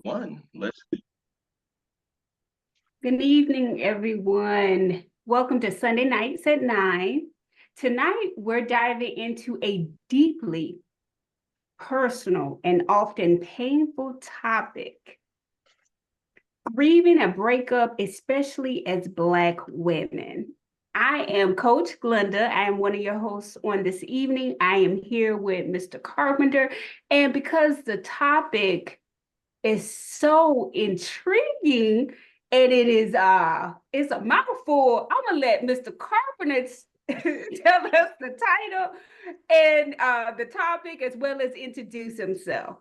One. Let's. Good evening, everyone. Welcome to Sunday Nights at 9. Tonight, we're diving into a deeply personal and often painful topic, grieving a breakup, especially as Black women. I am Coach Glenda. I am one of your hosts on this evening. I am here with Mr. Carpenter. And because the topic is so intriguing and it's a mouthful, I'm gonna let Mr. Carpenter tell us the title and the topic as well as introduce himself.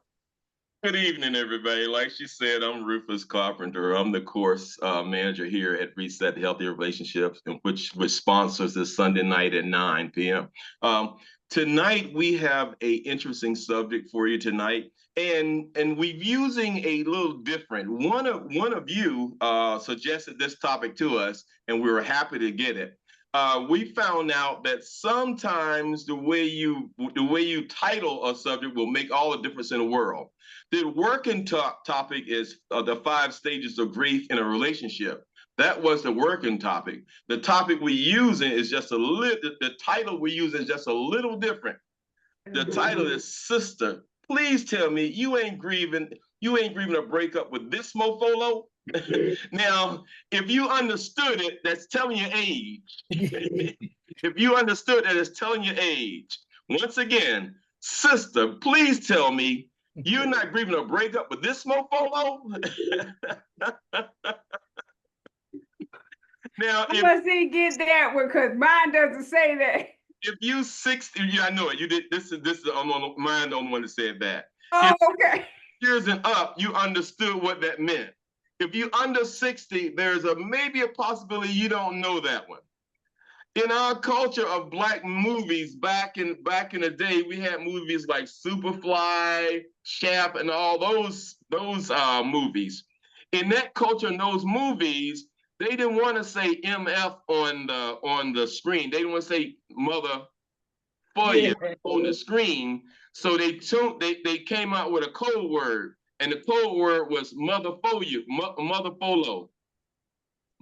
Good evening, everybody. Like she said, I'm Rufus Carpenter. I'm the course manager here at Reset Healthier Relationships, which sponsors this Sunday night at 9 p.m. Tonight we have a interesting subject for you tonight, and we're using a little different. One of you suggested this topic to us, and we were happy to get it. We found out that sometimes the way you title a subject will make all the difference in the world. The working topic is the 5 stages of grief in a relationship. That was the working topic. The topic we're using is just a little, the title we're using is just a little different. The title is Sister, please tell me you ain't grieving a breakup with this mofo. Now, if you understood it, that's telling your age. If you understood that, it's telling your age. Once again, sister, please tell me you're not grieving a breakup with this mofo. Now, I must get that one because mine doesn't say that. If you 60, yeah, I know it. You did. This is mine. The only one that said that. Oh, okay. Years and up, you understood what that meant. If you under 60, there's maybe a possibility you don't know that one. In our culture of Black movies back in the day, we had movies like Superfly, Shaft, and all those movies. In that culture, in those movies, they didn't want to say MF on the screen. They didn't want to say mother for you on the screen. So they came out with a code word, and the code word was mother for you, mother for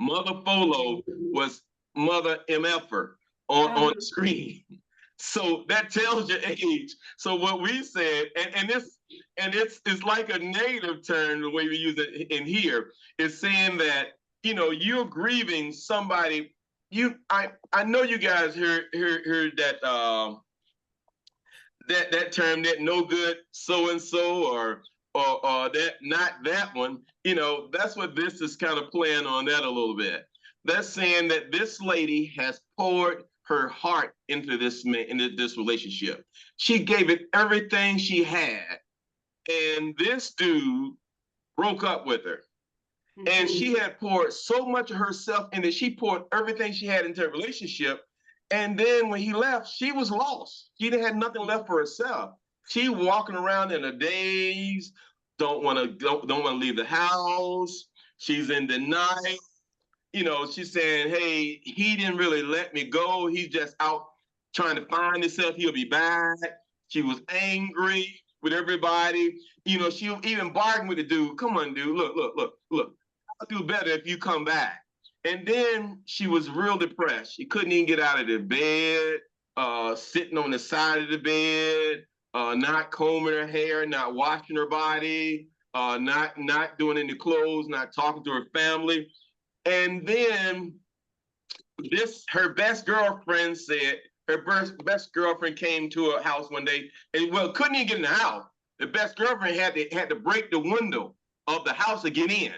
Mother Folo was Mother MFer on the screen. So that tells your age. So what we said, and it's like a negative term, the way we use it in here, is saying that, you're grieving somebody. I know you guys heard that that term, that no good so and so, or that not that one. That's what this is kind of playing on that a little bit. That's saying that this lady has poured her heart into this relationship. She gave it everything she had, and this dude broke up with her. And she had poured so much of herself into, she poured everything she had into a relationship. And then when he left, she was lost. She didn't have nothing left for herself. She walking around in a daze, don't want to leave the house. She's in denial. She's saying, hey, he didn't really let me go. He's just out trying to find himself. He'll be back. She was angry with everybody. She even bargained with the dude. Come on, dude. Look. I'll do better if you come back. And then she was real depressed. She couldn't even get out of the bed, sitting on the side of the bed, not combing her hair, not washing her body, not doing any clothes, not talking to her family. And then her best girlfriend said, her best girlfriend came to her house one day and couldn't even get in the house. The best girlfriend had to break the window of the house to get in.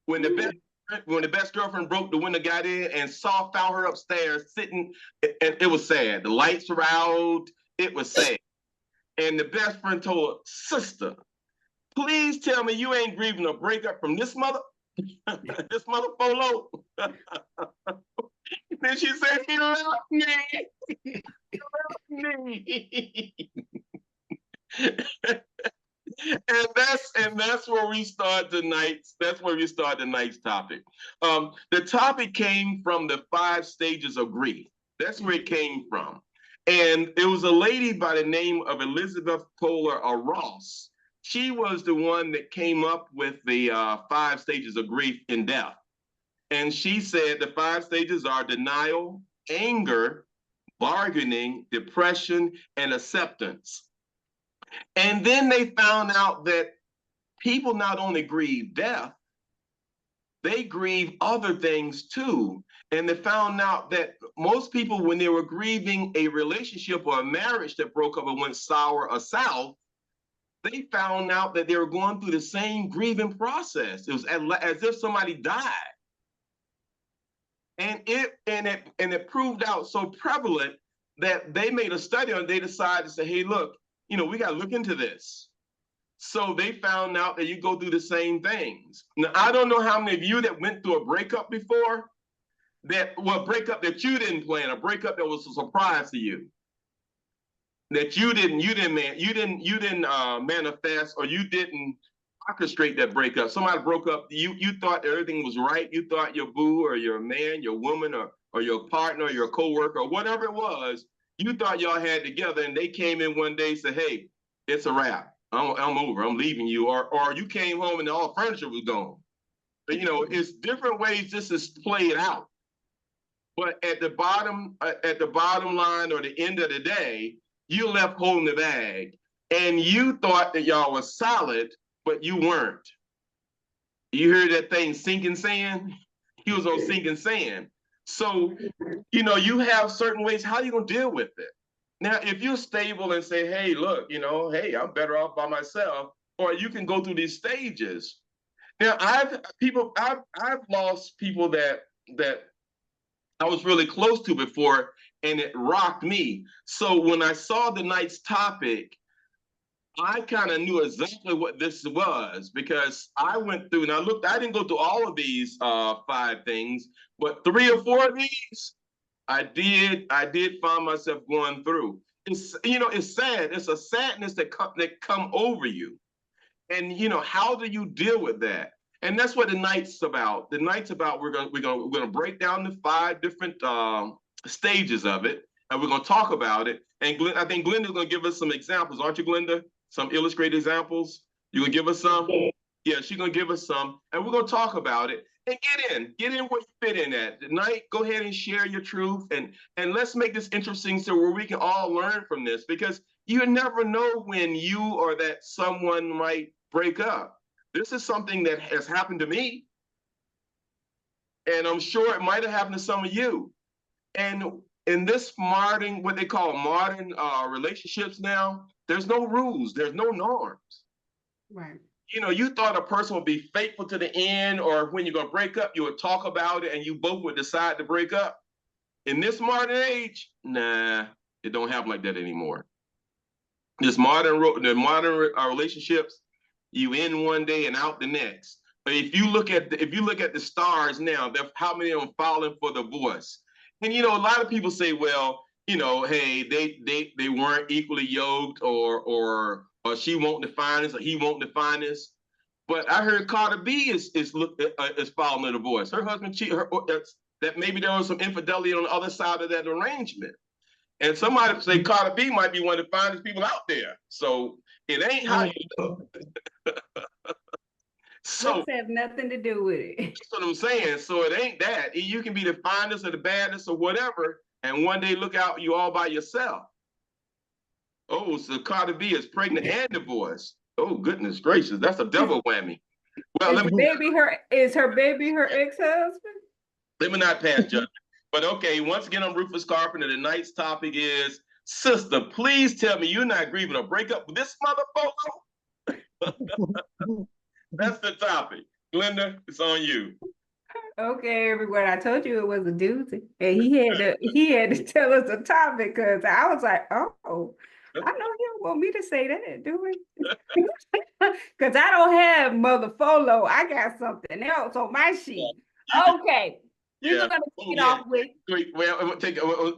When the best girlfriend broke the window, got in, and found her upstairs sitting, and it was sad. The lights were out. It was sad. And the best friend told her, sister, please tell me you ain't grieving a breakup from this mother, this mother Folo. Then she said, he loved me. He loved me. And that's where we start tonight's. That's where we start tonight's topic. The topic came from the 5 stages of grief. That's where it came from. And it was a lady by the name of Elizabeth Kohler Ross. she was the one that came up with the 5 stages of grief in death. And she said the 5 stages are denial, anger, bargaining, depression, and acceptance. And then they found out that people not only grieve death, they grieve other things too. And they found out that most people, when they were grieving a relationship or a marriage that broke up and went sour or south, they found out that they were going through the same grieving process. It was as if somebody died. And it proved out so prevalent that they made a study on it. They decided to say, hey, look, we got to look into this. So they found out that you go through the same things. Now, I don't know how many of you that went through a breakup before, breakup that you didn't plan, a breakup that was a surprise to you, that you didn't manifest, or you didn't orchestrate that breakup. Somebody broke up. You thought everything was right. You thought your boo or your man, your woman, or your partner, or your coworker, or whatever it was, you thought y'all had together, and they came in one day and said, hey, it's a wrap. I'm over. I'm leaving you. Or you came home and all the furniture was gone. But, it's different ways this is played out. But at the bottom line, or the end of the day, you left holding the bag, and you thought that y'all was solid, but you weren't. You heard that thing, sinking sand? He was on sinking sand. So, you have certain ways. How are you gonna deal with it? Now, if you're stable and say, hey, look, hey, I'm better off by myself, or you can go through these stages. Now, I've lost people that I was really close to before, and it rocked me. So when I saw tonight's topic, I kind of knew exactly what this was, because I went through, and I didn't go through all of these 5 things, but 3 or 4 of these, I did find myself going through. It's sad. It's a sadness that come over you. And how do you deal with that? And that's what the night's about. The night's about, we're gonna break down the 5 different stages of it, and we're gonna talk about it. And I think Glenda's gonna give us some examples, aren't you, Glenda? Some illustrated examples. You gonna give us some? Yeah, she's gonna give us some, and we're gonna talk about it. And get in where you fit in at. Tonight, go ahead and share your truth, and let's make this interesting so where we can all learn from this, because you never know when you or that someone might break up. This is something that has happened to me, and I'm sure it might have happened to some of you. And in this modern, what they call modern relationships now, there's no rules, there's no norms. Right. You thought a person would be faithful to the end, or when you're going to break up, you would talk about it and you both would decide to break up. In this modern age, nah, it don't happen like that anymore. The modern relationships, you in one day and out the next. But if you look at the stars now, how many of them falling for divorce? And a lot of people say, well, hey, they weren't equally yoked, or she won't define this, or he won't define this. But I heard Carter B is filing a divorce. Her husband cheated her. That maybe there was some infidelity on the other side of that arrangement. And somebody say Carter B might be one of the finest people out there. So it ain't how you look. So looks have nothing to do with it. That's what I'm saying. So it ain't that. You can be the finest or the baddest or whatever, and one day look out, you all by yourself. Oh, so Carter B is pregnant and divorced. Oh, goodness gracious, that's a double whammy. Well, is her baby her ex-husband? Let me not pass judgment. But okay, once again, I'm Rufus Carpenter. Tonight's topic is, sister, please tell me you're not grieving a breakup with this mother’4-Low. That's the topic. Glenda, it's on you. Okay, everyone. I told you it was a doozy, and he had to tell us the topic, because I was like, oh, I know he don't want me to say that, do we? Because I don't have Mother’4-Low. I got something else on my sheet. Okay. We're going to kick it off with. Wait,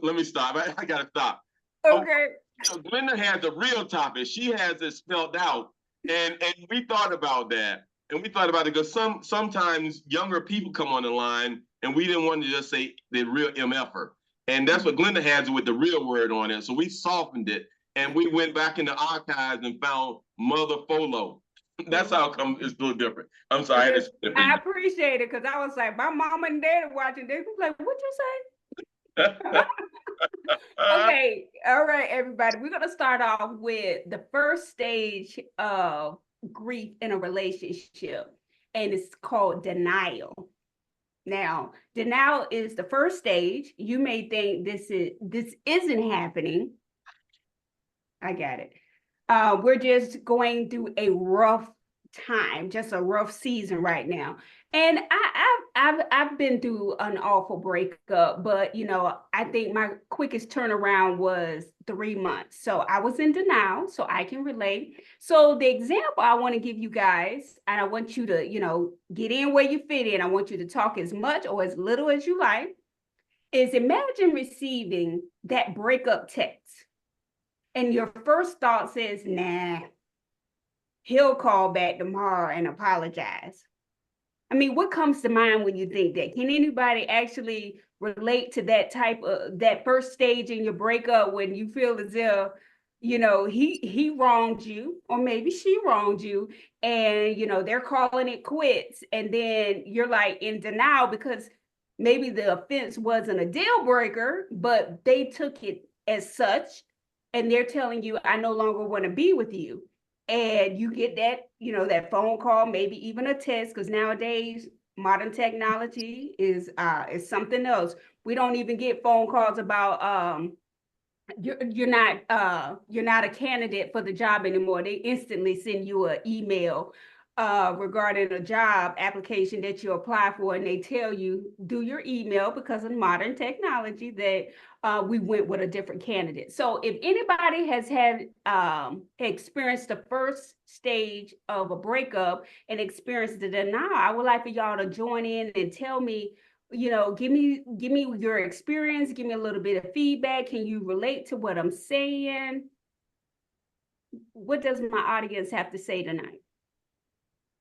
let me stop. I got to stop. Okay. So Glenda has the real topic. She has it spelled out. And we thought about that. And we thought about it because sometimes younger people come on the line, and we didn't want to just say the real MFer. And that's what Glenda has with the real word on it. So we softened it, and we went back in the archives and found Mother’4-Low. That's how come it's a little different. I'm sorry, I had to slip I in appreciate it because I was like, my mom and dad are watching. They was like, "What you say?" there. Okay, all right, everybody. We're gonna start off with the first stage of grief in a relationship, and it's called denial. Now, denial is the first stage. You may think this isn't happening. I got it. We're just going through a rough time, just a rough season right now. And I've been through an awful breakup, but I think my quickest turnaround was 3 months. So I was in denial, so I can relate. So the example I want to give you guys, and I want you to, get in where you fit in. I want you to talk as much or as little as you like. Is imagine receiving that breakup text and your first thought says, nah, he'll call back tomorrow and apologize. I mean, what comes to mind when you think that? Can anybody actually relate to that type of that first stage in your breakup when you feel as if, he wronged you, or maybe she wronged you, and they're calling it quits, and then you're like in denial because maybe the offense wasn't a deal breaker, but they took it as such, and they're telling you, I no longer want to be with you. And you get that, that phone call, maybe even a text, because nowadays modern technology is something else. We don't even get phone calls about you're not a candidate for the job anymore. They instantly send you an email regarding a job application that you apply for, and they tell you do your email because of modern technology that we went with a different candidate. So if anybody has had experienced the first stage of a breakup and experienced the denial, I would like for y'all to join in and tell me, give me your experience, give me a little bit of feedback. Can you relate to what I'm saying? What does my audience have to say tonight?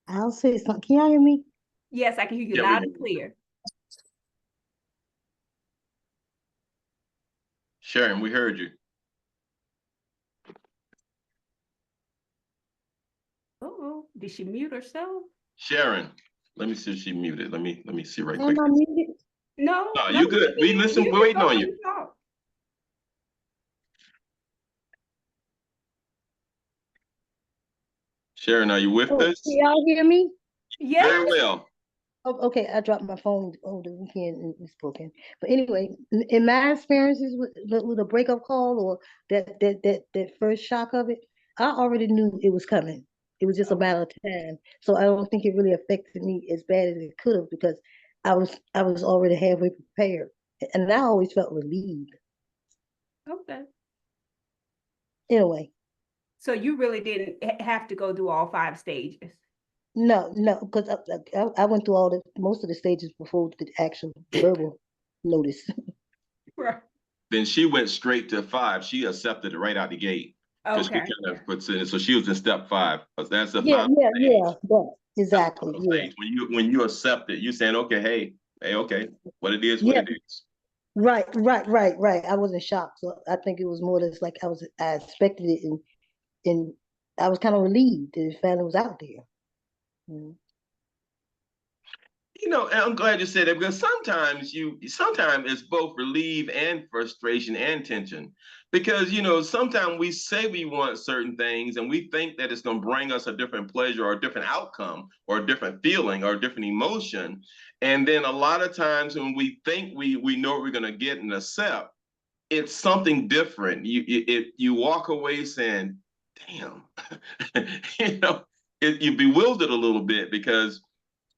I'll say something. Can y'all hear me? Yes, I can hear you Yeah, loud and clear. Sharon, we heard you. Oh, did she mute herself? Sharon, let me see if she muted. Let me see right Am quick. I muted? No, No, no, you good. We listen. you We're can waiting go on ahead you. and talk. Sharon, are you with Oh, us? can y'all hear me? Yes. Very well. Oh, okay, I dropped my phone over the weekend and it's broken. But anyway, in my experiences with a breakup call or that first shock of it, I already knew it was coming. It was just a matter of time. So I don't think it really affected me as bad as it could have because I was already halfway prepared. And I always felt relieved Okay. in a way. So you really didn't have to go through all 5 stages. No, no, because I went through most of the stages before the actual verbal notice. Right. Then she went straight to 5. She accepted it right out the gate because she Okay. kind of puts in it. So she was in step 5. That's the Yeah, final yeah, stage. yeah, that That's the exactly. final Yeah, stage. When you accept it, you're saying, okay, hey, okay, what it is, what yeah, it is. right, right, right, right. I wasn't shocked, so I think it was more or less like I expected it, and I was kind of relieved that it finally was out there. Mm. And I'm glad you said that because sometimes it's both relief and frustration and tension. Because sometimes we say we want certain things and we think that it's going to bring us a different pleasure or a different outcome or a different feeling or a different emotion. And then a lot of times when we think we know what we're going to get and accept, it's something different. You walk away saying, damn, you know, you bewildered a little bit because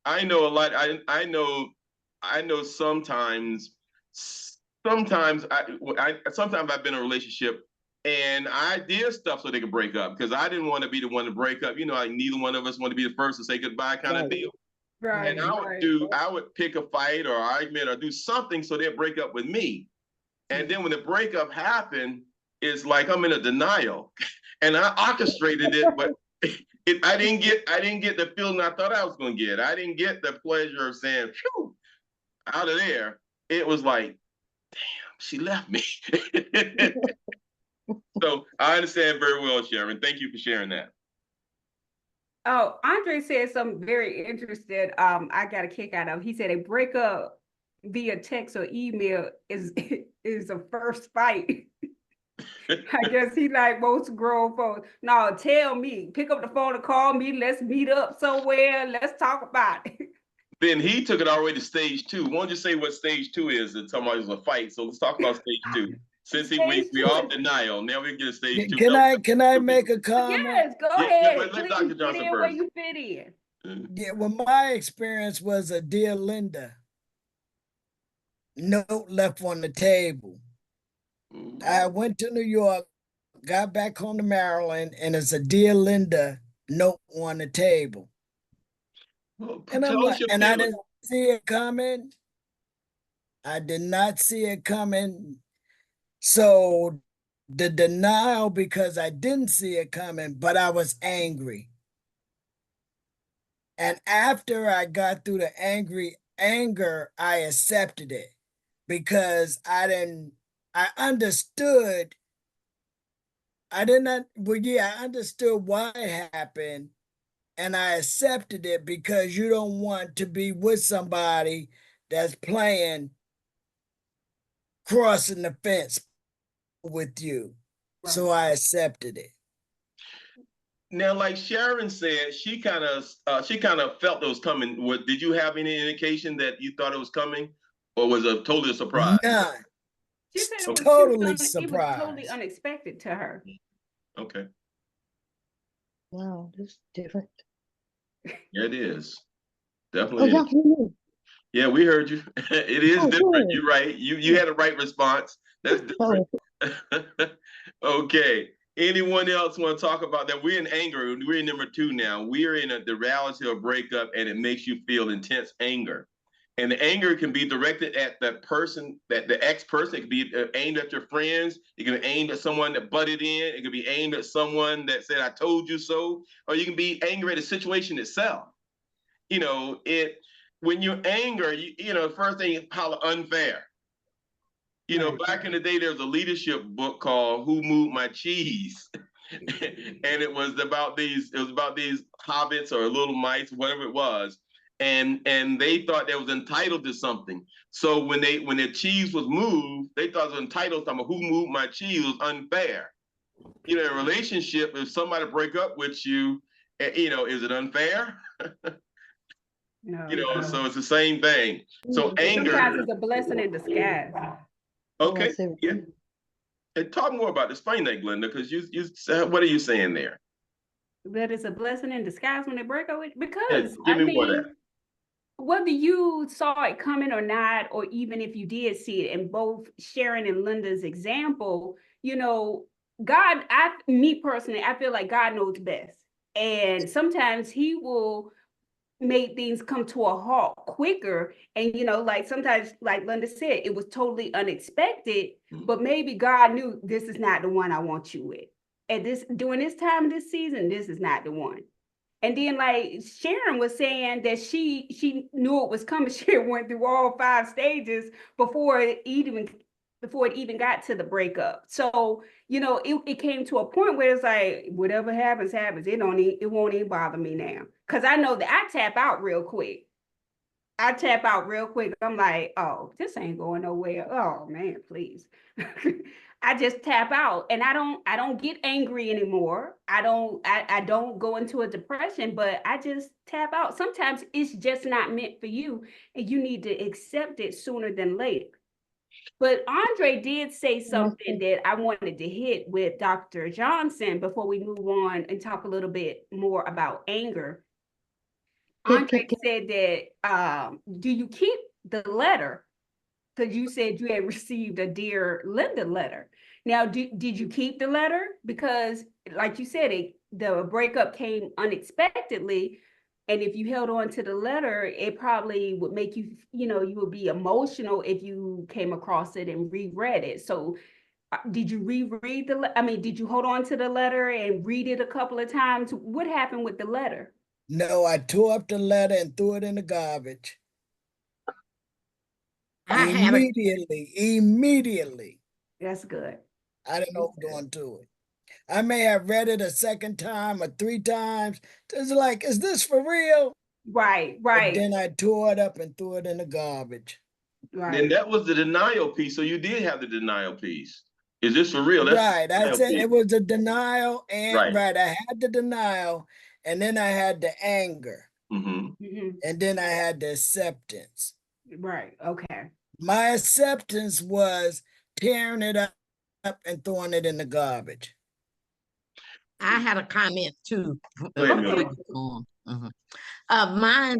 I know a lot. I know sometimes I've been in a relationship and I did stuff so they could break up because I didn't want to be the one to break up. Like neither one of us want to be the first to say goodbye kind of Right, deal. Right. And I would pick a fight or argument or do something so they'd break up with me. And then when the breakup happened, it's like I'm in a denial. And I orchestrated it, but I didn't get the feeling I thought I was gonna get. I didn't get the pleasure of saying, phew, out of there. It was like, she left me. So I understand very well, Sharon. Thank you for sharing that. Oh, Andre said something very interesting. I got a kick out of. He said a breakup via text or email is is a first fight. I guess he like most grown folks. No, tell me, pick up the phone and call me. Let's meet up somewhere. Let's talk about it. Then he took it all the way to stage 2. Why don't you say what stage 2 is? It's talking about it was a fight. So let's talk about stage 2. Since Stage we two off is- denial, now we get to stage 2. Can I make a comment? Yes, go Yeah, ahead. let Please Dr. fit Johnson in where first. you fit in. Yeah, well, my experience was a dear Linda note left on the table. I went to New York, got back home to Maryland, and it's a dear Linda note on the table. Well, And I'm tell us like, your and I feelings. didn't see it coming. I did not see it coming. So the denial, because I didn't see it coming, but I was angry. And after I got through the anger, I accepted it because I understood. I understood why it happened, and I accepted it because you don't want to be with somebody that's playing crossing the fence with you. Right. So I accepted it. Now, like Sharon said, she kind of felt it was coming. Did you have any indication that you thought it was coming, or was it totally a surprise? None. She said Okay. Totally it was totally surprised. unexpected to her. Okay. Wow, this is different. Yeah, it is. Oh, Definitely y'all is. can hear me. Yeah, we heard you. It is Oh, different. good. You're right. You had a right response. That's different. Oh, Okay. Anyone else want to talk about that? We're in anger. We're in number 2 now. We're in the reality of breakup, and it makes you feel intense anger. And the anger can be directed at the person, that the ex-person. It can be aimed at your friends. It can be aimed at someone that butted in. It can be aimed at someone that said, "I told you so." Or you can be angry at the situation itself. You know, when you're angry, the first thing you holler unfair. Right. Back in the day, there was a leadership book called "Who Moved My Cheese," and it was about these hobbits or little mice, whatever it was, and they thought they was entitled to something. So when their cheese was moved, they thought it was entitled to something. Who moved my cheese was unfair. In a relationship, if somebody break up with you, is it unfair? No. So it's the same thing. So anger. Sometimes it's a blessing in disguise. Okay. say, Yeah. And talk more about this. Explain that, Glenda, because you what are you saying there? That it's a blessing in disguise when they break up. Because Give me more of that. whether you saw it coming or not, or even if you did see it, in both Sharon and Linda's example, God, me personally, I feel like God knows best. And sometimes he will make things come to a halt quicker. And, like sometimes, like Linda said, it was totally unexpected, but maybe God knew this is not the one I want you with. During this time of this season, this is not the one. And then, like Sharon was saying that she knew it was coming. She went through all 5 stages before it even got to the breakup. So it came to a point where it's like whatever happens, happens. It won't even bother me now because I know that I tap out real quick. I'm like, oh, this ain't going nowhere. Oh man, please. I just tap out and I don't get angry anymore. I don't go into a depression, but I just tap out. Sometimes it's just not meant for you and you need to accept it sooner than later. But Andre did say something that I wanted to hit with Dr. Johnson before we move on and talk a little bit more about anger. Andre said that, do you keep the letter? Because you said you had received a Dear Linda letter. Now, did you keep the letter? Because like you said, the breakup came unexpectedly. And if you held on to the letter, it probably would make you, you would be emotional if you came across it and reread it. So did you reread did you hold on to the letter and read it a couple of times? What happened with the letter? No, I tore up the letter and threw it in the garbage. Immediately. That's good. I didn't hold on to it. I may have read it a second time or 3 times. It's like, is this for real? Right, And right, then I tore it up and threw it in the garbage. Then right. that was the denial piece. So you did have the denial piece. Is this for real? That's Right. the I denial said piece. it was a denial, and Right. right, I had the denial, and then I had the anger, Mm-hmm. and then I had the acceptance. Right. Okay. My acceptance was tearing it up and throwing it in the garbage. I had a comment too. Go ahead, Okay. Mildred. My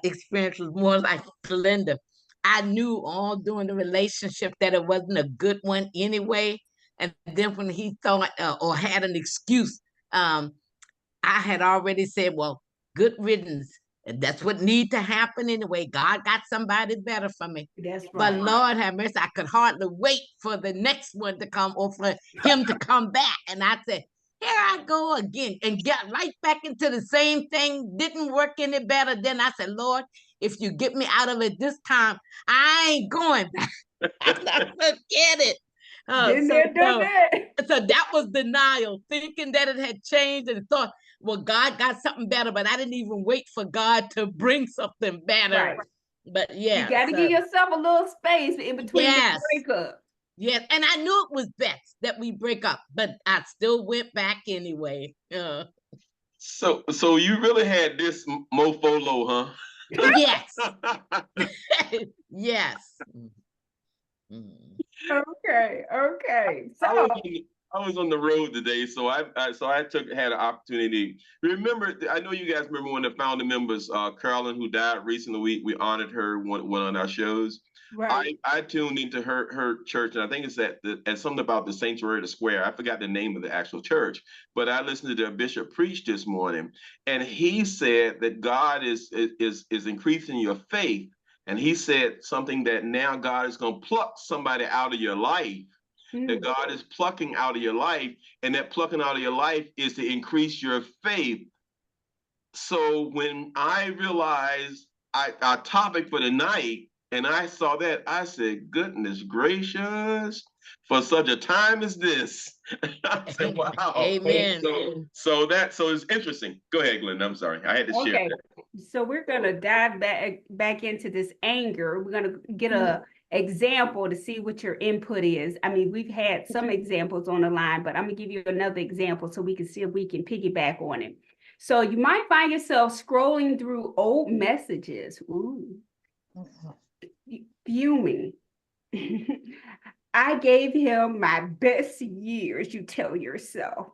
experience was more like Linda. I knew all during the relationship that it wasn't a good one anyway. And then when he thought or had an excuse, I had already said, well, good riddance. And that's what need to happen anyway. God got somebody better for me. That's But right. Lord have mercy, I could hardly wait for the next one to come or for him to come back. And I said, here I go again, and got right back into the same thing. Didn't work any better. Then I said, Lord, if you get me out of it this time, I ain't going back. Forget it. Been there, done that. So that was denial, thinking that it had changed and thought, well, God got something better, but I didn't even wait for God to bring something better. Right. But yeah. You got to give yourself a little space in between Yes. the breakup. Yes, and I knew it was best that we break up, but I still went back anyway. So you really had this Mother’4-Low, huh? Yes. Yes. Okay. Okay. I So was on the road today, so I had an opportunity. Remember, I know you guys remember when the founder members, Carolyn, who died recently, we honored her one on our shows. right. I tuned into her church, and I think it's at something about the Sanctuary of the Square. I forgot the name of the actual church, but I listened to the bishop preach this morning, and he said that God is increasing your faith, and he said something that now God is going to pluck somebody out of your life. That God is plucking out of your life, and that plucking out of your life is to increase your faith. So when I realized our topic for the night, and I saw that, I said, goodness gracious, for such a time as this. I said, wow. Amen. So it's interesting. Go ahead, Glenn. I'm sorry. I had to share Okay. that. So we're gonna dive back into this anger. We're gonna get a example to see what your input is. I mean, we've had some examples on the line, but I'm gonna give you another example so we can see if we can piggyback on it. So you might find yourself scrolling through old messages. Ooh. Fuming. I gave him my best years, you tell yourself.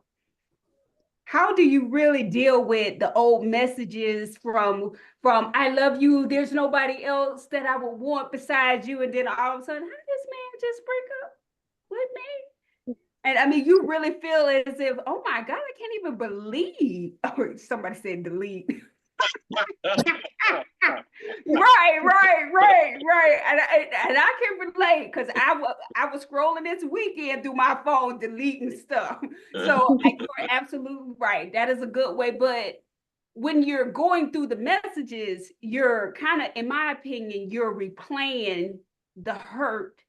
How do you really deal with the old messages from I love you, there's nobody else that I would want besides you, and then all of a sudden, how did this man just break up with me? And I mean, you really feel as if, oh my God, I can't even believe. Oh, somebody said delete. Right. And I can relate because I was scrolling this weekend through my phone, deleting stuff. So you're absolutely right. That is a good way. But when you're going through the messages, you're kind of, in my opinion, you're replaying the hurt.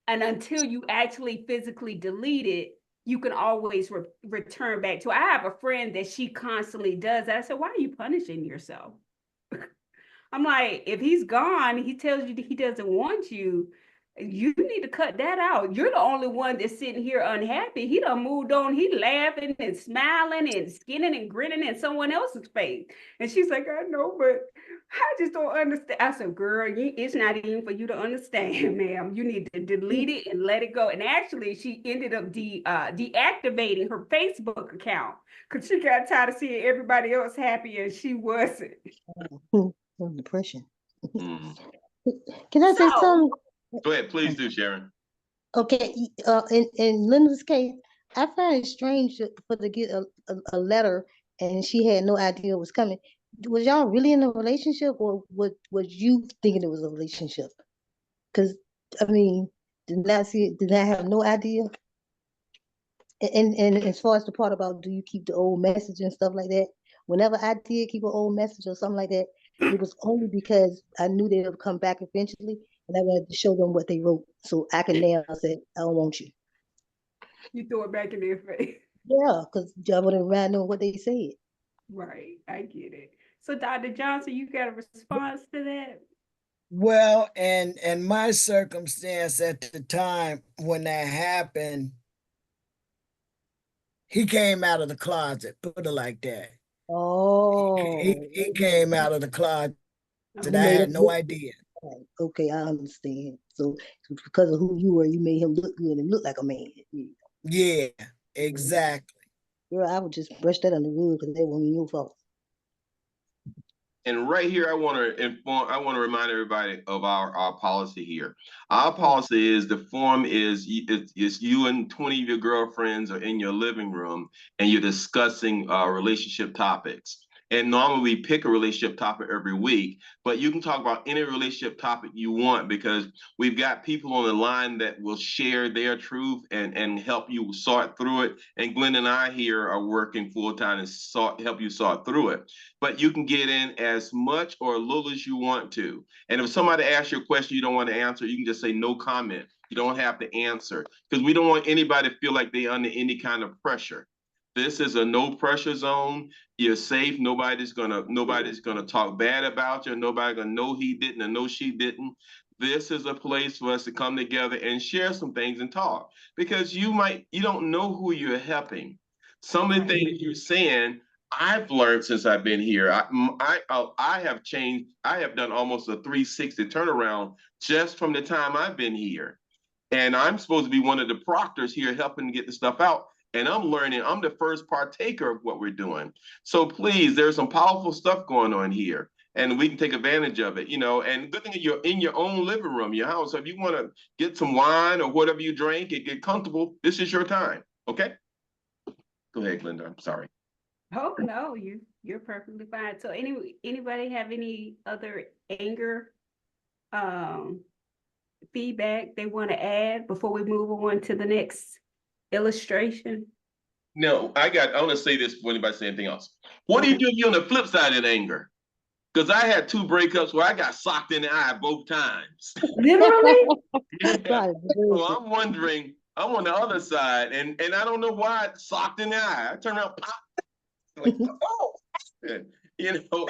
And until you actually physically delete it, you can always return back to it. I have a friend that she constantly does that. I said, why are you punishing yourself? I'm like, if he's gone, he tells you that he doesn't want you, you need to cut that out. You're the only one that's sitting here unhappy. He done moved on. He laughing and smiling and skinning and grinning in someone else's face. And she's like, I know, but I just don't understand. I said, girl, it's not even for you to understand, ma'am. You need to delete it and let it go. And actually, she ended up deactivating her Facebook account because she got tired of seeing everybody else happy and she wasn't. Depression. Mm. Can I say something? Go ahead, please do, Sharon. Okay, in Linda's case, I find it strange for to get a letter and she had no idea it was coming. Was y'all really in a relationship, or was you thinking it was a relationship? Because I mean, did not have no idea. And as far as the part about do you keep the old message and stuff like that, whenever I did keep an old message or something like that, it was only because I knew they would come back eventually, and I wanted to show them what they wrote, so I can now say, I don't want you. You throw it back in their face. Yeah, because I wouldn't rather know what they said. Right, I get it. So, Dr. Johnson, you got a response to that? Well, and my circumstance at the time when that happened, he came out of the closet, put it like that. Oh, He came out of the closet. you I made had him no look idea. right. Okay, I understand. So because of who you were, you made him look good and look like a man. Yeah. Yeah, Mhm. exactly. Girl, I would just brush that under the rug because that wasn't your fault. And right here, I want to remind everybody of our policy here. Our policy is the form is it's you and 20 of your girlfriends are in your living room and you're discussing relationship topics. And normally we pick a relationship topic every week, but you can talk about any relationship topic you want because we've got people on the line that will share their truth and help you sort through it. And Glenn and I here are working full time to help you sort through it, but you can get in as much or little as you want to. And if somebody asks you a question you don't want to answer, you can just say no comment. You don't have to answer because we don't want anybody to feel like they're under any kind of pressure. This is a no pressure zone. You're safe. Nobody's gonna talk bad about you. Nobody's gonna know he didn't or know she didn't. This is a place for us to come together and share some things and talk because you don't know who you're helping. Some of the things you're saying I've learned since I've been here. I have changed. I have done almost a 360 turnaround just from the time I've been here. And I'm supposed to be one of the proctors here helping to get the stuff out. And I'm learning. I'm the first partaker of what we're doing. So please, there's some powerful stuff going on here. And we can take advantage of it, And good thing you're in your own living room, your house. So if you want to get some wine or whatever you drink and get comfortable, this is your time. Okay? Go ahead, Glenda. I'm sorry. Oh no, you're perfectly fine. So anybody have any other anger feedback they want to add before we move on to the next illustration? No, I want to say this before anybody say anything else. What do you do if you're on the flip side of anger? Because I had 2 breakups where I got socked in the eye both times. Literally? Yeah. So I'm wondering, I'm on the other side, and I don't know why I socked in the eye. I turn around, pop, like, oh,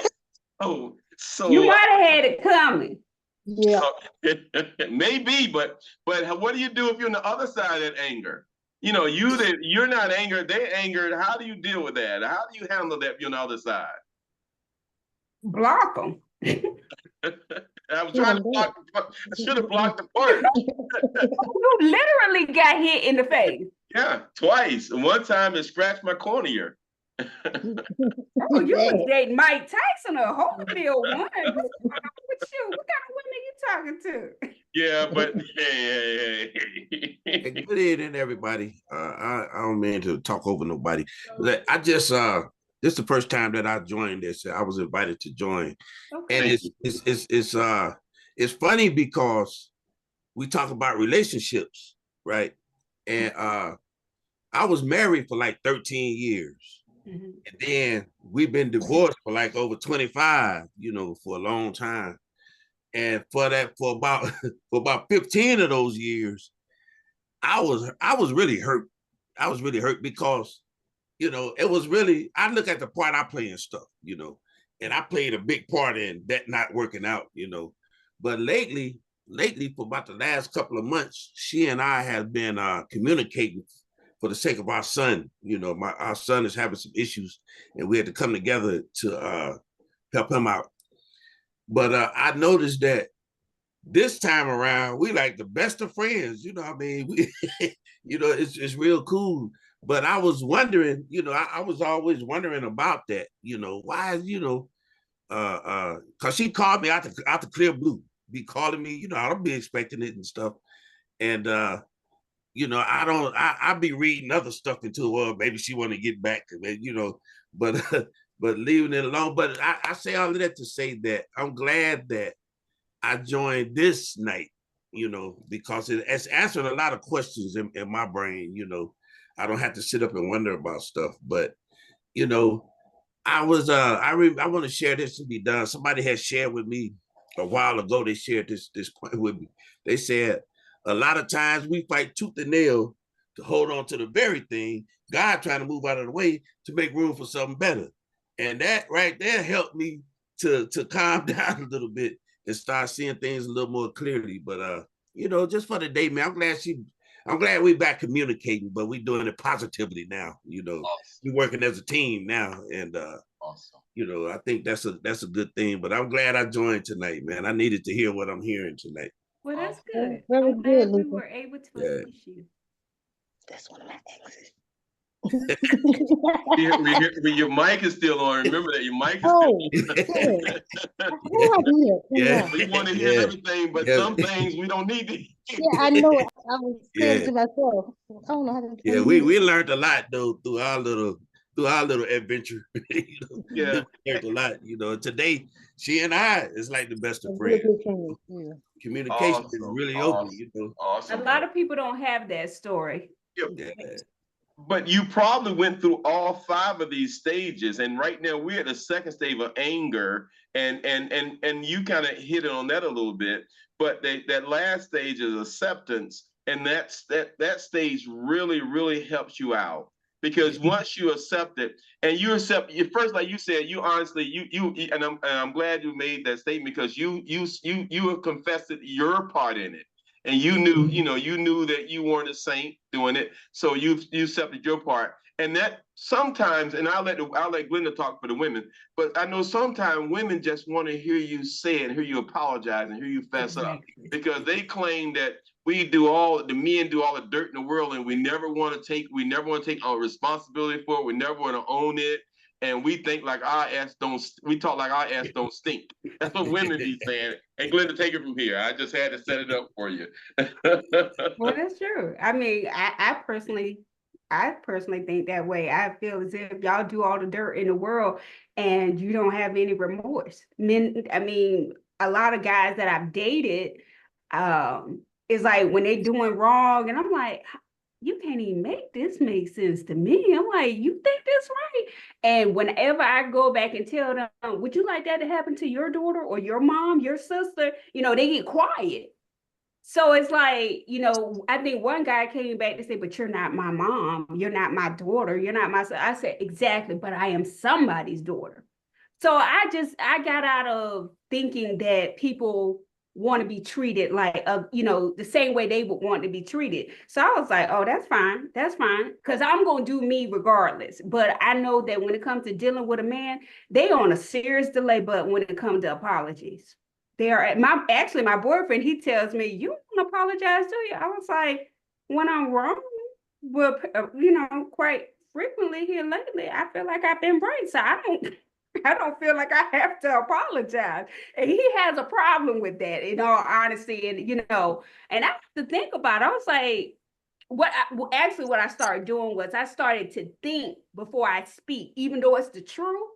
oh, so You might have had it coming. Yeah. maybe, but what do you do if you're on the other side of that anger? You're not angered, they're angered. How do you deal with that? How do you handle that if you're on the other side? Block them. I was trying to block. I should have blocked the part. You literally got hit in the face. Yeah, twice. And one time it scratched my cornea. Oh, you was dating Mike Tyson or Holyfield one. What's going on with you? What kind of women you talking to? Yeah, but hey. Hey, good evening, everybody. I don't mean to talk over nobody. I just this is the first time that I joined this. I was invited to join, and it's funny because we talk about relationships, right? And I was married for like 13 years. Mm-hmm. And then we've been divorced for like over 25, for a long time. And for about for about 15 of those years, I was really hurt. I was really hurt because, it was really, I look at the part I play in stuff, and I played a big part in that not working out, But lately, for about the last couple of months, she and I have been communicating for the sake of our son. Our son is having some issues, and we had to come together to help him out. But I noticed that this time around, we like the best of friends. We, it's real cool. But I was wondering, I was always wondering about that. Why, because she called me out the clear blue, be calling me. I don't be expecting it and stuff, and I be reading other stuff into well, maybe she want to get back to me, but but leaving it alone. But I say all of that to say that I'm glad that I joined this night, because it's answering a lot of questions in my brain. I don't have to sit up and wonder about stuff. But I was I want to share this to be done. Somebody had shared with me a while ago. They shared this point with me. They said a lot of times we fight tooth and nail to hold on to the very thing, God trying to move out of the way to make room for something better. And that right there helped me to calm down a little bit and start seeing things a little more clearly. But you know, just for the day, man, I'm glad we back communicating, but we doing it positively now. You know, we working as a team now, and Awesome. you know, I think that's a good thing. But I'm glad I joined tonight, man. I needed to hear what I'm hearing tonight. Well, that's good. Very I'm good, glad we Luther. were able to Yeah. assist you. That's one of my exes. Your mic is still on. Remember that your mic is Oh, still good. on. No idea. Yeah. We want to hear Yeah. everything, but Yeah. some things we don't need to hear. Yeah, I know it. I was saying Yeah. to myself, I don't know how to. Yeah, we learned a lot though through our little adventure. You know, Yeah. we learned a lot. You know, today she and I is like the best of A real friends. good friend. Yeah. Communication is Awesome. really Awesome. open. You know. A Awesome. lot of people don't have that story. Yeah. But you probably went through all 5 of these stages, and right now we're at the second stage of anger, and you kind of hit it on that a little bit. But that last stage is acceptance, and that stage really helps you out, because once you accept it and you accept you first, like you said, you honestly you and I'm glad you made that statement, because you confessed your part in it. And you knew, you knew that you weren't a saint doing it, so you accepted your part. And that sometimes, and I'll let Glenda talk for the women, but I know sometimes women just want to hear you say it, and hear you apologize, and hear you fess up, because they claim that the men do all the dirt in the world, and we never want to take our responsibility for it. We never want to own it. And we think like our ass we talk like our ass don't stink. That's what women be saying. And Glenda, take it from here. I just had to set it up for you. Well, that's true. I mean, I personally think that way. I feel as if y'all do all the dirt in the world and you don't have any remorse. I mean, a lot of guys that I've dated, it's like when they doing wrong, and I'm like, you can't even make this make sense to me. I'm like, you think this right? And whenever I go back and tell them, would you like that to happen to your daughter or your mom, your sister? They get quiet. So it's like, I think one guy came back to say, but you're not my mom. You're not my daughter. You're not my son. I said, exactly, but I am somebody's daughter. So I got out of thinking that people want to be treated like, the same way they would want to be treated. So I was like, oh, that's fine. That's fine. Because I'm going to do me regardless. But I know that when it comes to dealing with a man, they on a serious delay button when it comes to apologies. They are my boyfriend, he tells me, you don't apologize to you. I was like, when I'm wrong, well, quite frequently here lately, I feel like I've been right. So I don't feel like I have to apologize. And he has a problem with that, in all honesty. And, and I have to think about it. I was like, what I started doing was I started to think before I speak, even though it's the truth.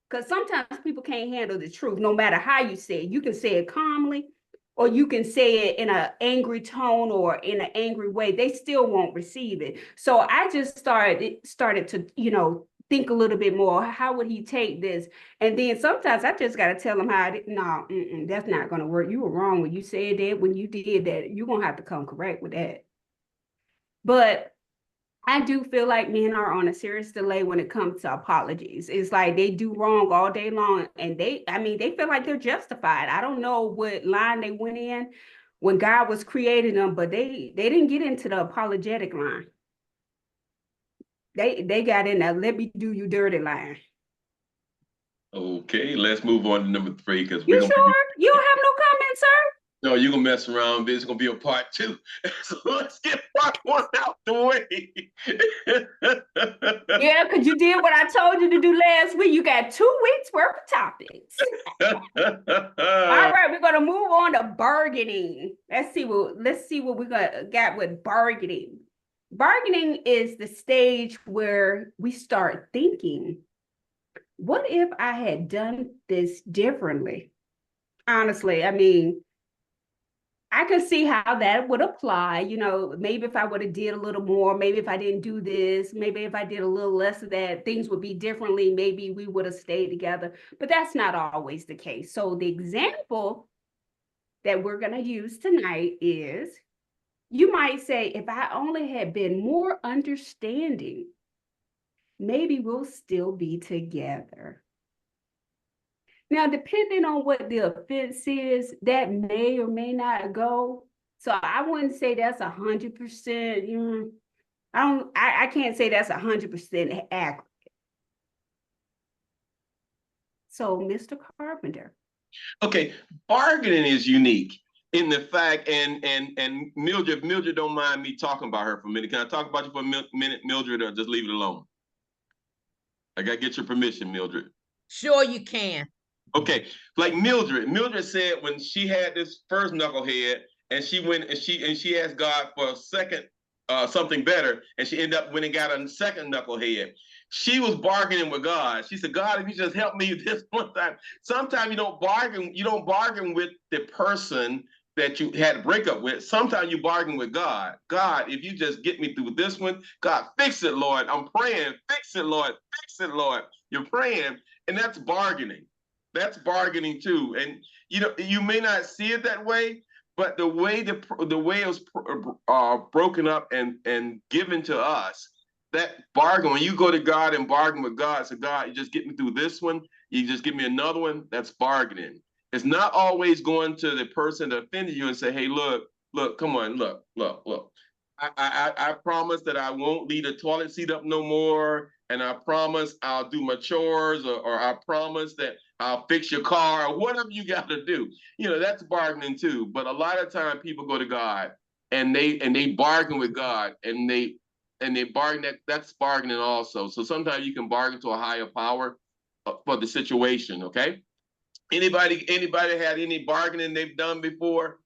Because sometimes people can't handle the truth, no matter how you say it. You can say it calmly, or you can say it in an angry tone or in an angry way. They still won't receive it. So I just started to, think a little bit more. How would he take this? And then sometimes I just got to tell him that's not going to work. You were wrong when you said that. When you did that, you're going to have to come correct with that. But I do feel like men are on a serious delay when it comes to apologies. It's like they do wrong all day long, and they feel like they're justified. I don't know what line they went in when God was creating them, but they didn't get into the apologetic line. They got in there, let me do you dirty line. Okay, let's move on to number 3, because you sure? You don't have no comments, sir? No, you're going to mess around. This is going to be a part 2. So let's get part 1 out the way. Yeah, because you did what I told you to do last week. You got 2 weeks worth of topics. All right, we're going to move on to bargaining. Let's see what we got with bargaining. Bargaining is the stage where we start thinking, what if I had done this differently? Honestly, I mean, I can see how that would apply. Maybe if I would have did a little more, maybe if I didn't do this, maybe if I did a little less of that, things would be differently. Maybe we would have stayed together, but that's not always the case. So the example that we're going to use tonight is You might say, if I only had been more understanding, maybe we'll still be together. Now, depending on what the offense is, that may or may not go. So I wouldn't say that's 100%. I can't say that's 100% accurate. So, Mr. Carpenter. Okay, bargaining is unique in the fact, and Mildred, if Mildred don't mind me talking about her for a minute. Can I talk about you for a minute, Mildred, or just leave it alone? I gotta get your permission, Mildred. Sure, you can. Okay, like Mildred said when she had this first knucklehead, and she went and she asked God for a second something better, and she ended up when and got a second knucklehead. She was bargaining with God. She said, God, if you just help me this one time. Sometimes you don't bargain with the person that you had to break up with. Sometimes you bargain with God. God, if you just get me through this one, God, fix it, Lord. I'm praying. Fix it, Lord. Fix it, Lord. You're praying, and that's bargaining. That's bargaining too. And you may not see it that way, but the way it was broken up and given to us, that bargain, when you go to God and bargain with God, say, God, you just get me through this one, you just give me another one, that's bargaining. It's not always going to the person that offended you and say, hey, look, come on, look. I promise that I won't leave the toilet seat up no more. And I promise I'll do my chores, or I promise that I'll fix your car, or whatever you got to do. That's bargaining too. But a lot of time people go to God and they bargain with God, and they bargain. That's bargaining also. So sometimes you can bargain to a higher power for the situation. Okay. Anybody had any bargaining they've done before?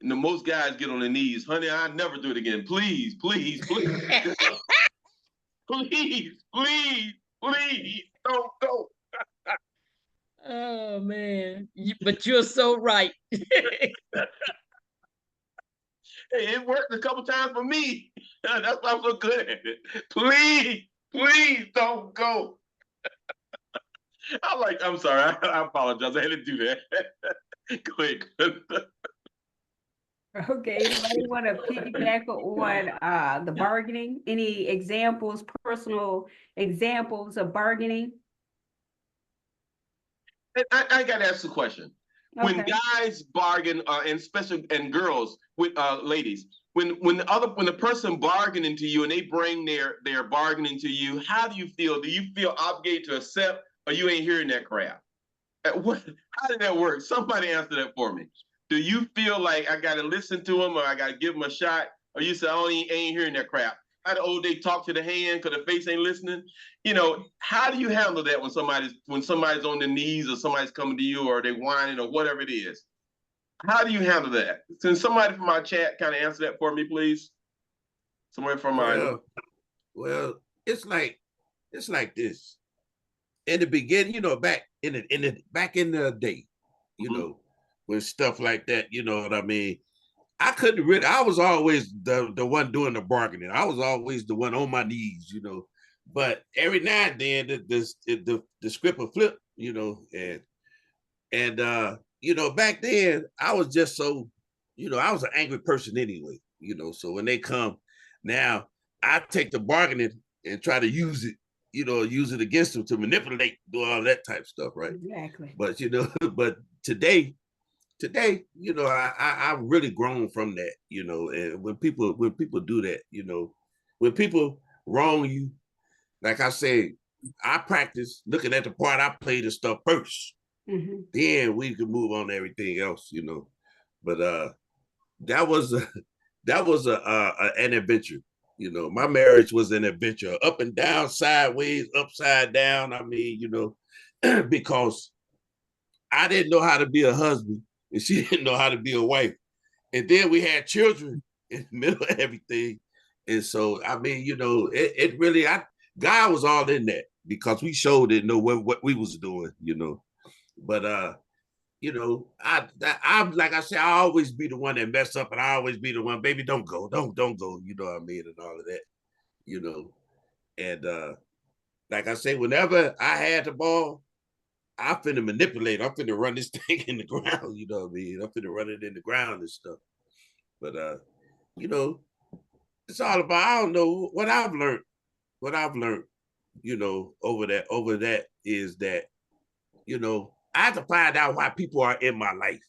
And most guys get on their knees, honey, I'll never do it again. Please, please, please. Please, please, please, don't go. Oh man, but you're so right. Hey, it worked a couple times for me. That's why I'm so good at it. Please, please don't go. I'm sorry, I apologize. I had to do that. Go ahead. Okay, anybody want to piggyback on the bargaining? Any examples, personal examples of bargaining? I got to ask a question. When Okay. guys bargain, and especially and girls with ladies, when the person bargaining to you and they bring their bargaining to you, how do you feel? Do you feel obligated to accept, or you ain't hearing that crap? How did that work? Somebody answer that for me. Do you feel like I got to listen to him, or I got to give him a shot, or you say, I ain't hearing that crap? How the old day talk to the hand because the face ain't listening? How do you handle that when somebody's on their knees, or somebody's coming to you, or they whining, or whatever it is? How do you handle that? Can somebody from our chat kind of answer that for me, please? Somebody from our well, it's like this. In the beginning, back in the day, when stuff like that, you know what I mean? I was always the one doing the bargaining. I was always the one on my knees, but every now and then the script will flip, and back then I was just so, I was an angry person anyway, so when they come now, I take the bargaining and try to use it against them to manipulate, do all that type of stuff, right? Exactly. But but today, I've really grown from that, and when people do that, when people wrong you, like I said, I practice looking at the part I played and stuff first. Mm-hmm. Then we can move on to everything else, But that was an adventure. My marriage was an adventure, up and down, sideways, upside down. I mean, because I didn't know how to be a husband and she didn't know how to be a wife. And then we had children in the middle of everything. And so, I mean, it really, God was all in that because we showed it, what we was doing, But, I'm like I said, I always be the one that mess up, and I always be the one, baby, don't go, don't go, you know what I mean, and all of that, And like I say, whenever I had the ball, I finna manipulate. I'm finna run this thing in the ground, you know what I mean? I'm finna run it in the ground and stuff. But you know, it's all about, I don't know what I've learned. What I've learned, you know, over that is that, you know, I have to find out why people are in my life.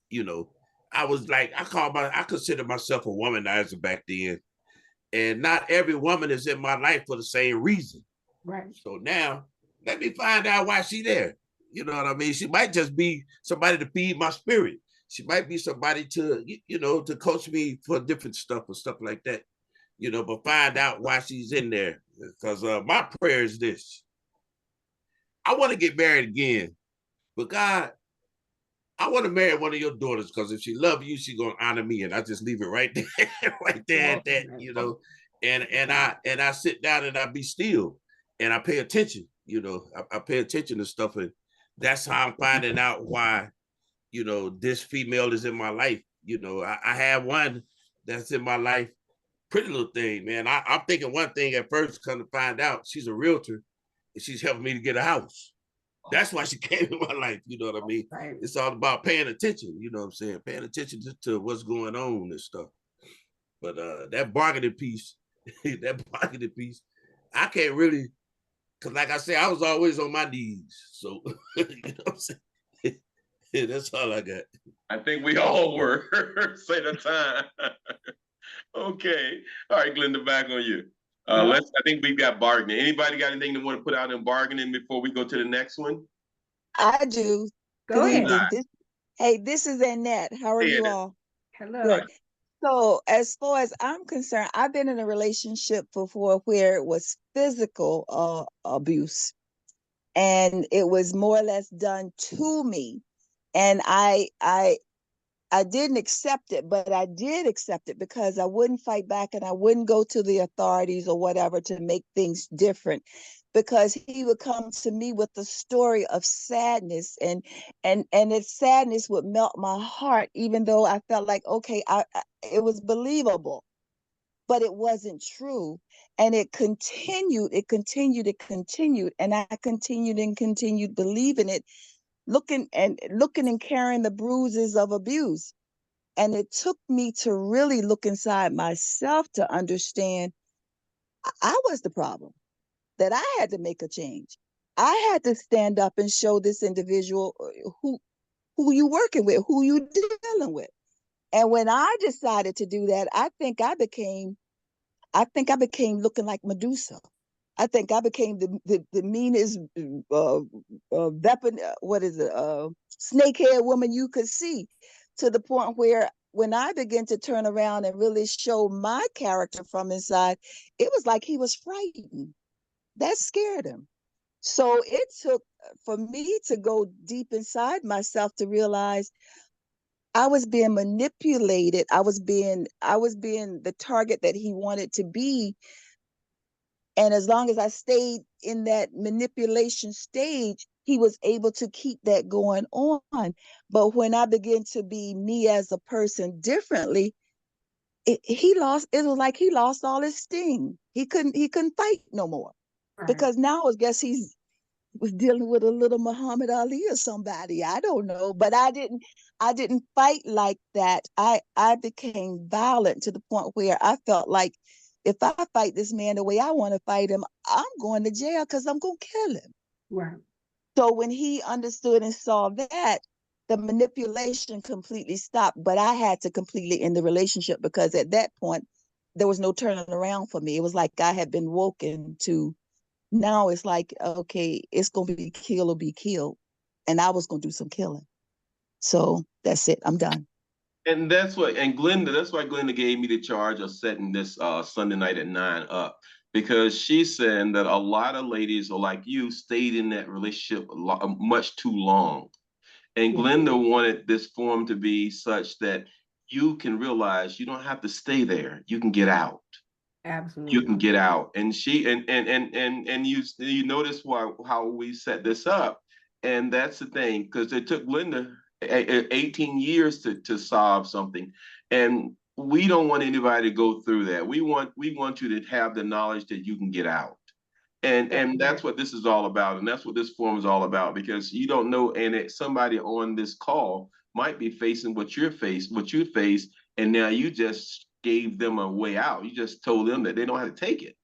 You know, I was like, I consider myself a womanizer back then. And not every woman is in my life for the same reason. Right. So now let me find out why she's there. You know what I mean? She might just be somebody to feed my spirit. She might be somebody to, you know, to coach me for different stuff or stuff like that. You know, but find out why she's in there. Because my prayer is this. I want to get married again, but God, I want to marry one of your daughters, because if she loves you, she's gonna honor me. And I just leave it right there, right there at that, you know. And I sit down and I be still and I pay attention, you know. I pay attention to stuff, and that's how I'm finding out why, you know, this female is in my life. You know, I have one that's in my life, pretty little thing, man. I'm thinking one thing at first, come to find out she's a realtor and she's helping me to get a house. That's why she came in my life, you know what I mean? Right. It's all about paying attention, you know what I'm saying? Paying attention to what's going on and stuff. But that bargaining piece, I can't really, because like I said, I was always on my knees. So, you know what I'm saying? Yeah, that's all I got. I think we all were. Say the time. Okay. All right, Glenda, back on you. I think we've got bargaining. Anybody got anything they want to put out in bargaining before we go to the next one? I do. Go Good ahead. evening. this is Annette. How are Hey, you Annette. all? Hello. Good. So as far as I'm concerned, I've been in a relationship before where it was physical abuse, and it was more or less done to me. And I didn't accept it, but I did accept it because I wouldn't fight back and I wouldn't go to the authorities or whatever to make things different, because he would come to me with the story of sadness, and its sadness would melt my heart, even though I felt like, okay, it was believable, but it wasn't true. And it continued, and I continued and continued believing it, looking and carrying the bruises of abuse. And it took me to really look inside myself to understand I was the problem, that I had to make a change. I had to stand up and show this individual who you working with, who you dealing with. And when I decided to do that, I think I became looking like Medusa. I think I became the meanest weapon, snakehead woman you could see, to the point where when I began to turn around and really show my character from inside, it was like he was frightened. That scared him. So it took for me to go deep inside myself to realize I was being manipulated. I was being the target that he wanted to be. And as long as I stayed in that manipulation stage, he was able to keep that going on. But when I began to be me as a person differently, it was like he lost all his sting. He couldn't fight no more. Right. Because now I guess he was dealing with a little Muhammad Ali or somebody. I don't know. But I didn't fight like that. I became violent to the point where I felt like, if I fight this man the way I want to fight him, I'm going to jail because I'm going to kill him. Right. So when he understood and saw that, the manipulation completely stopped. But I had to completely end the relationship, because at that point, there was no turning around for me. It was like I had been woken to, now it's like, okay, it's going to be kill or be killed. And I was going to do some killing. So that's it. I'm done. And that's why Glenda gave me the charge of setting this Sunday night at 9 up, because she's saying that a lot of ladies are like you, stayed in that relationship much too long. And Glenda wanted this forum to be such that you can realize you don't have to stay there. You can get out. Absolutely. You can get out. And you notice how we set this up. And that's the thing, because it took Linda 18 years to solve something. And we don't want anybody to go through that. We want you to have the knowledge that you can get out. And that's what this is all about. And that's what this forum is all about, because you don't know, and somebody on this call might be facing what you face, and now you just gave them a way out. You just told them that they don't have to take it.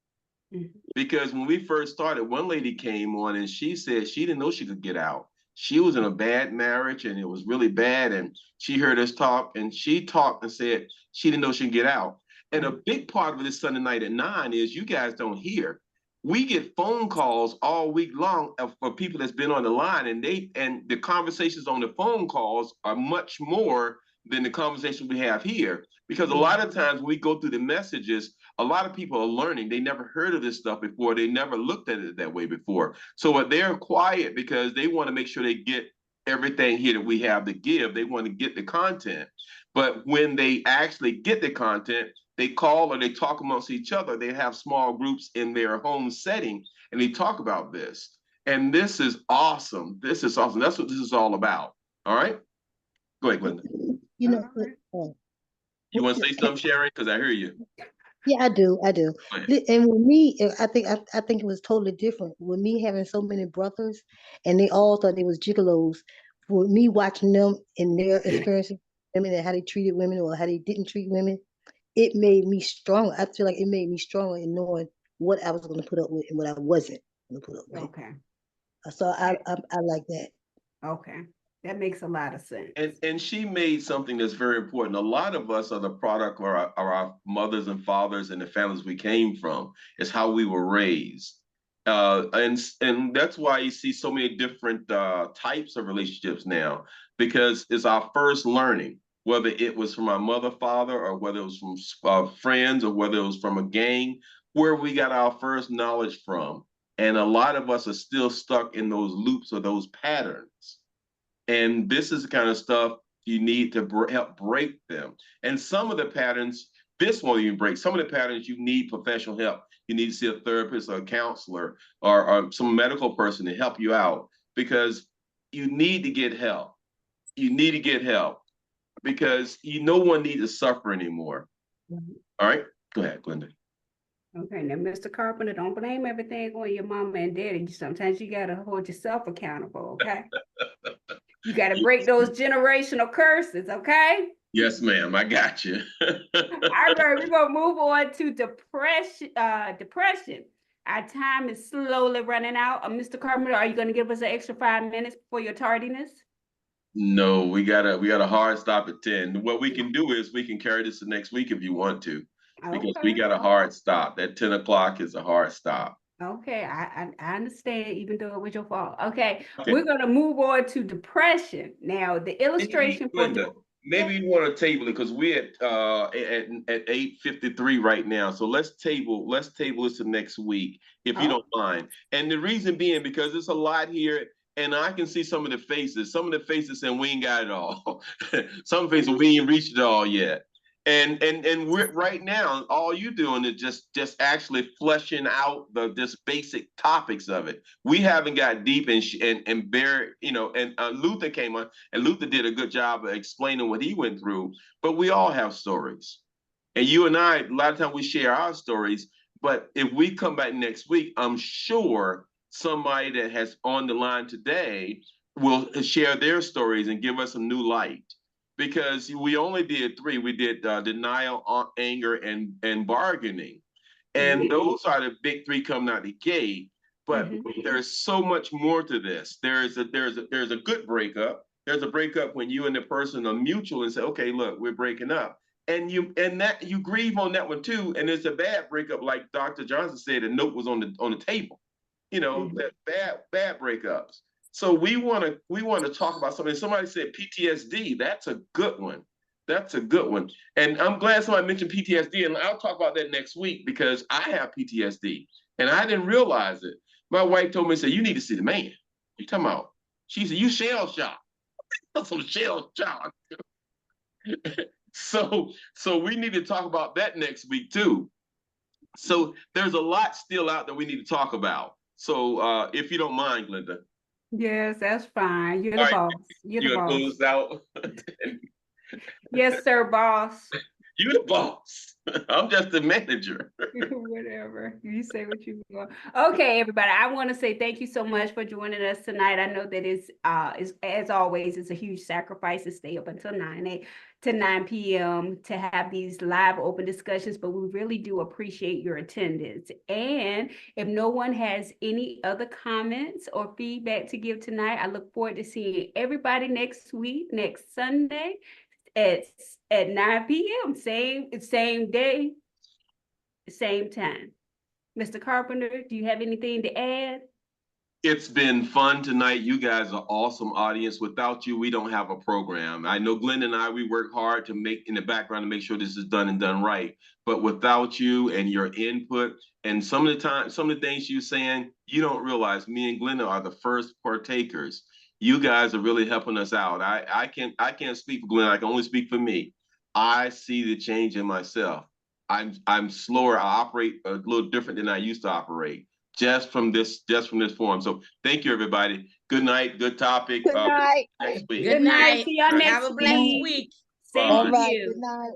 Because when we first started, one lady came on and she said she didn't know she could get out. She was in a bad marriage and it was really bad. And she heard us talk and she talked and said she didn't know she could get out. And a big part of this Sunday night at 9 is you guys don't hear. We get phone calls all week long for people that's been on the line, and the conversations on the phone calls are much more than the conversations we have here. Because a lot of times we go through the messages, a lot of people are learning. They never heard of this stuff before. They never looked at it that way before. So they're quiet because they want to make sure they get everything here that we have to give. They want to get the content. But when they actually get the content, they call or they talk amongst each other. They have small groups in their home setting and they talk about this. And this is awesome. This is awesome. That's what this is all about. All right? Go ahead, Glenda. You know, You want to say something, Sharon? Because I hear you. yeah, I do. And with me, I think it was totally different. With me having so many brothers, and they all thought they was gigolos. With me watching them and their experiences, I mean, how they treated women or how they didn't treat women, it made me stronger. I feel like it made me stronger in knowing what I was going to put up with and what I wasn't going to put up with. Okay. So I like that. Okay. That makes a lot of sense. And she made something that's very important. A lot of us are the product of our mothers and fathers and the families we came from. It's how we were raised. And that's why you see so many different types of relationships now, because it's our first learning, whether it was from our mother, father, or whether it was from friends, or whether it was from a gang, where we got our first knowledge from. And a lot of us are still stuck in those loops or those patterns. And this is the kind of stuff you need to help break them. And some of the patterns, this won't even break. Some of the patterns you need professional help. You need to see a therapist or a counselor or some medical person to help you out, because you need to get help. You need to get help because no one needs to suffer anymore. All right, go ahead, Glenda. Okay, now, Mr. Carpenter, don't blame everything on your mama and daddy. Sometimes you got to hold yourself accountable, okay? You got to break those generational curses, okay? Yes, ma'am, I got you. All right, we're going to move on to depression. Our time is slowly running out. Mr. Carpenter, are you going to give us an extra 5 minutes for your tardiness? No, we got a hard stop at 10. What we can do is we can carry this to next week if you want to. Because we got a hard stop. That 10 o'clock is a hard stop. Okay, I understand, even though it was your fault. Okay. We're going to move on to depression. Now, the illustration for Glenda, maybe you want to table it because we're at 8:53 right now. So let's table this to next week, if you don't mind. And the reason being because there's a lot here. And I can see some of the faces. Some of the faces saying we ain't got it all. Some faces we ain't reached it all yet. And we're right now, all you're doing is just actually fleshing out just basic topics of it. We haven't got deep and bare, and Luther came on, and Luther did a good job of explaining what he went through. But we all have stories, and you and I, a lot of times we share our stories. But if we come back next week, I'm sure somebody that has on the line today will share their stories and give us some new light. Because we only did 3. We did denial, anger, and bargaining. And those are the big 3 coming out the gate. But there's so much more to this. There's a good breakup. There's a breakup when you and the person are mutual and say, okay, look, we're breaking up. And you grieve on that one too. And it's a bad breakup, like Dr. Johnson said, a note was on the table. That bad breakups. So we want to talk about something. Somebody said PTSD. That's a good one. That's a good one. And I'm glad somebody mentioned PTSD, and I'll talk about that next week because I have PTSD, and I didn't realize it. My wife told me, said, you need to see the man. You talking about? She said, you shell shock. Some shell shock. So we need to talk about that next week too. So there's a lot still out that we need to talk about. So if you don't mind, Glenda. Yes, that's fine. You're the boss. You're the boss. Close out. Yes, sir, boss. You the boss. I'm just the manager. Whatever. You say what you want. Okay, everybody. I want to say thank you so much for joining us tonight. I know that it's as always, it's a huge sacrifice to stay up until 9 p.m. to have these live open discussions, but we really do appreciate your attendance. And if no one has any other comments or feedback to give tonight, I look forward to seeing everybody next week, next Sunday at 9 p.m. Same day, same time. Mr. Carpenter, do you have anything to add? It's been fun tonight. You guys are awesome audience. Without you, we don't have a program. I know Glenn and I, we work hard to make in the background to make sure this is done and done right. But without you and your input and some of the things you're saying, you don't realize me and Glenn are the first partakers. You guys are really helping us out. I can't speak for Glenn. I can only speak for me. I see the change in myself. I'm slower. I operate a little different than I used to operate just from this forum. So thank you, everybody. Good night. Good topic. Good night. Next week. Good night. night. See y'all next Have a blessed week. week. Same All to right. you. Good night.